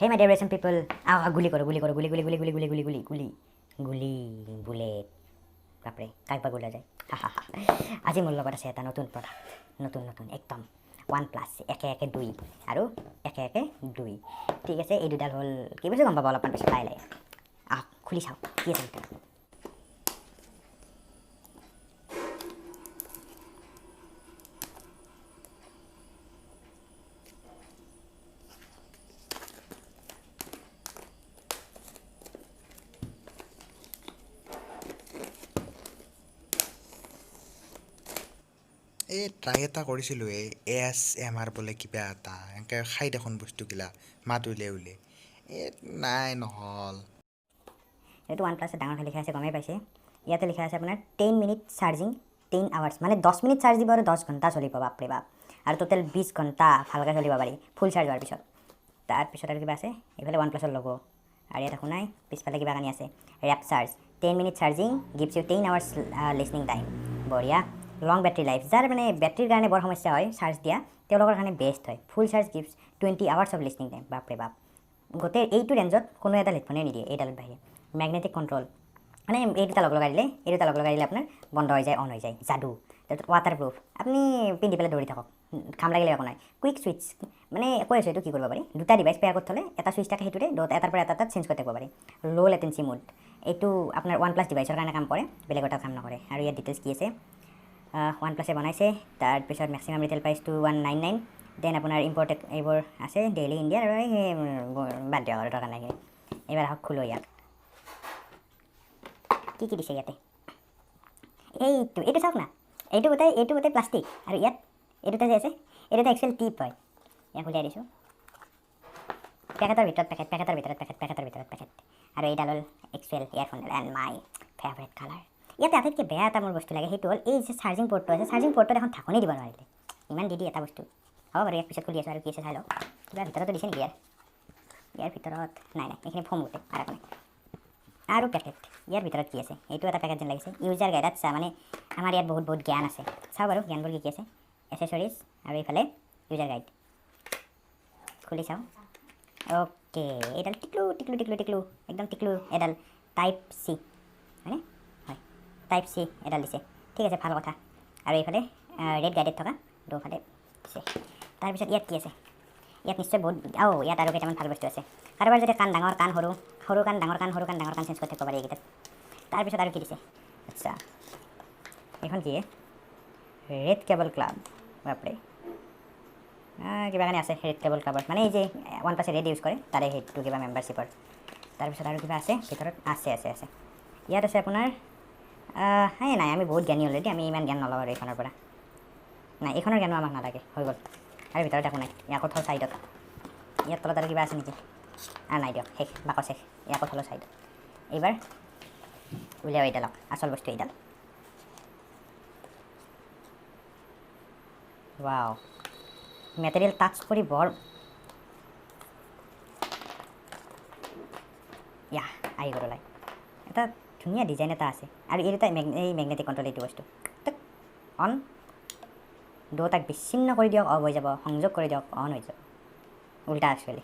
Hey my dear Russian people, গুলি করো গুলি করো গুলি গুলি গুলি গুলি গুলি গুলি গুলি গুলি গুলি বুলেট বাপরে কাকবা গুলা যায় আজি মোৰ লগত আছে এটা নতুন প্ৰডাক্ট নতুন নতুন একদম OnePlus একে একে 2 আৰু একে একে 2 ঠিক আছে এই দুডাল হ'ল কি বুজি গম পাব অলপমান পিছত লাহে লাহে খুলি চাও কি আছে এটা এই ট্ৰাই এটা কৰিছিলোঁ এই ASMR বোলে কিবা এটা এনেকৈ খাই দেখোন বস্তুগিলা মাত উলিয়াই উলিয়াই নাই নহ'ল এইটো OnePlus ডাঙৰ লিখা আছে গমেই পাইছে ইয়াতে লিখা আছে আপোনাৰ 10 মিনিট চাৰ্জিং 10 আৱাৰ্ছ মানে 10 মিনিট চাৰ্জ দিব আৰু 10 ঘণ্টা চলিব বাপৰে বাপ আৰু টোটেল 20 ঘণ্টা ভালকৈ চলিব পাৰি ফুল চাৰ্জ হোৱাৰ পিছত তাৰপিছত আৰু কিবা আছে এইফালে OnePlus-ৰ লগো আৰু ইয়াত শুনাই পিছফালে কিবা কানি আছে ৰেপ charge 10 minute charging gives you 10 hours listening time বঢ়িয়া লং বেটাৰী লাইফ যাৰ মানে বেটাৰীৰ কাৰণে বৰ সমস্যা হয় চাৰ্জ দিয়া তেওঁলোকৰ কাৰণে বেষ্ট হয় full charge gives 20 hours of listening time বাপৰে বাপ গোটেই এইটো ৰেঞ্জত কোনো এটা হেডফোনে নিদিয়ে এইডালত বাহিৰে মেগনেটিক কণ্ট্ৰল মানে এই দুটা লগাই দিলে আপোনাৰ বন্ধ হৈ যায় অন হৈ যায় যাদু তাৰপিছত ৱাটাৰপ্ৰুফ আপুনি পিন্ধি পেলাই দৌৰি থাকক কাম লাগিলে একো নাই কুইক ছুইচ মানে কৈ আছোঁ এইটো কি কৰিব পাৰি দুটা ডিভাইচ পেয়াৰ কৰি থ'লে এটা ছুইচ থাকে সেইটোতে এটাৰ পৰা এটা চেঞ্জ কৰি থাকিব পাৰি ল' লেটেঞ্চি মোড এইটো আপোনাৰ OnePlus ডিভাইচৰ কাৰণে কাম কৰে বেলেগ এটা কাম নকৰে আৰু ইয়াত ডিটেইলছ কি আছে OnePlus-এ বনাইছে তাৰপিছত মেক্সিমাম ৰিটেইল প্ৰাইচ 2199 দেন আপোনাৰ ইম্পৰ্টেড এইবোৰ আছে ডেইলি ইণ্ডিয়াৰ আৰু বাদ দিয়ক আৰু দৰকাৰ নাই এইবাৰ আহক খোলো ইয়াক কি কি দিছে ইয়াতে এইটো চাওক না এইটো গোটেই প্লাষ্টিক আৰু ইয়াত এই দুটা যে আছে এই দুটা এক্সুৱেল টিপ হয় ইয়াক উলিয়াই দিছোঁ পেকেটৰ ভিতৰত পেকেট আৰু এইডাল হ'ল এক্সুৱেল ইয়াৰফোনডাল এণ্ড মাই ফেভৰেট কালাৰ ইয়াতে আটাইতকৈ বেয়া এটা মোৰ বস্তু লাগে সেইটো হ'ল এই যে চাৰ্জিং পৰ্টটো আছে চাৰ্জিং পৰ্টত এখন ঢাকনি দিব নোৱাৰিলে ইমান দি এটা বস্তু হ'ব বাৰু ইয়াক পিছত খুলি আছোঁ আৰু কি আছে চাই লওক কিবা ভিতৰতো দিছে নেকি ইয়াৰ ভিতৰত নাই এইখিনি ফোম গোটেই আৰু একো নাই আৰু পেকেট ইয়াৰ ভিতৰত কি আছে এইটো এটা পেকেট যেন লাগিছে ইউজাৰ গাইড আচ্ছা মানে আমাৰ ইয়াত বহুত জ্ঞান আছে চাওঁ বাৰু জ্ঞানবোৰ কি আছে এচেচৰিজ আৰু এইফালে ইউজাৰ গাইড খুলি চাওঁ অ'কে এইডাল টিকলু একদম টিকলু এডাল টাইপ চি হয়নে হয় টাইপ চি এডাল দিছে ঠিক আছে ভাল কথা আৰু এইফালে ৰেড গাইডেড থকা দুফালে দিছে তাৰপিছত ইয়াত কি আছে ইয়াত নিশ্চয় বহুত ইয়াত আৰু কেইটামান ভাল বস্তু আছে কাৰোবাৰ যদি কাণ ডাঙৰ কাণ সৰু কাণ ডাঙৰ কাণ চেঞ্জ কৰি থাকিব পাৰি এইকেইটাত তাৰপিছত আৰু কি দিছে আচ্ছা এইখন কি ৰেড কেবল ক্লাব বাপৰে কিবা কাৰণে আছে ৰেড কেবল ক্লাবৰ মানে এই যে OnePlus-এ ৰেড ইউজ কৰে তাৰে সেইটো কিবা মেম্বাৰশ্বিপৰ তাৰপিছত আৰু কিবা আছে ভিতৰত আছে ইয়াত আছে আপোনাৰ নাই আমি বহুত জ্ঞানী অলৰেডি আমি ইমান জ্ঞান নলওঁ আৰু এইখনৰ পৰা নাই এইখনৰ জ্ঞানো আমাক নালাগে হৈ গ'ল আৰু ভিতৰত একো নাই ইয়াকো থল ছাইডত ইয়াত তলত আৰু কিবা আছে নেকি নাই দিয়ক শেষ বাকচ শেষ ইয়াকো থলো ছাইডত এইবাৰ উলিয়াও এইডালক আচল বস্তু এইডাল ৱাও মেটেৰিয়েল টাচ কৰি বৰ আহি গ'ল ওলাই এটা ধুনীয়া ডিজাইন এটা আছে আৰু এই দুটা এই মেগনেটিক কণ্ট্ৰল এইটো বস্তু অন দুটাক বিচ্ছিন্ন কৰি দিয়ক অফ হৈ যাব সংযোগ কৰি দিয়ক অন হৈ যাব উল্টা একচুৱেলি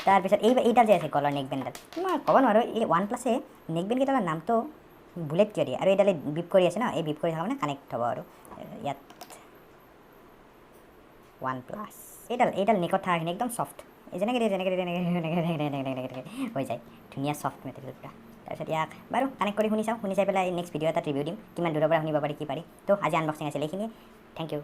তাৰপিছত এইডাল যে আছে গলৰ নেক বেণ্ডডাল মই ক'ব নোৱাৰোঁ এই OnePlus-এ নেক বেণ্ডকেইডালৰ নামটো বুলেট কিয় দিয়ে আৰু এইডালে বিপ কৰি আছে ন এই বিপ কৰি থকা মানে কানেক্ট হ'ব আৰু ইয়াত OnePlus এইডাল নেকত থকাখিনি একদম চফ্ট এই যেনেকৈ হৈ যায় ধুনীয়া চফ্ট মেটেৰিয়েল পুৰা তাৰপিছত ইয়াক বাৰু কানেক্ট কৰি শুনি চাই পেলাই নেক্সট ভিডিঅ' এটাত ৰিভিউ দিম কিমান দূৰৰ পৰা শুনিব পাৰি কি পাৰি তো আজি আনবক্সিং আছিল এইখিনিয়ে থেংক ইউ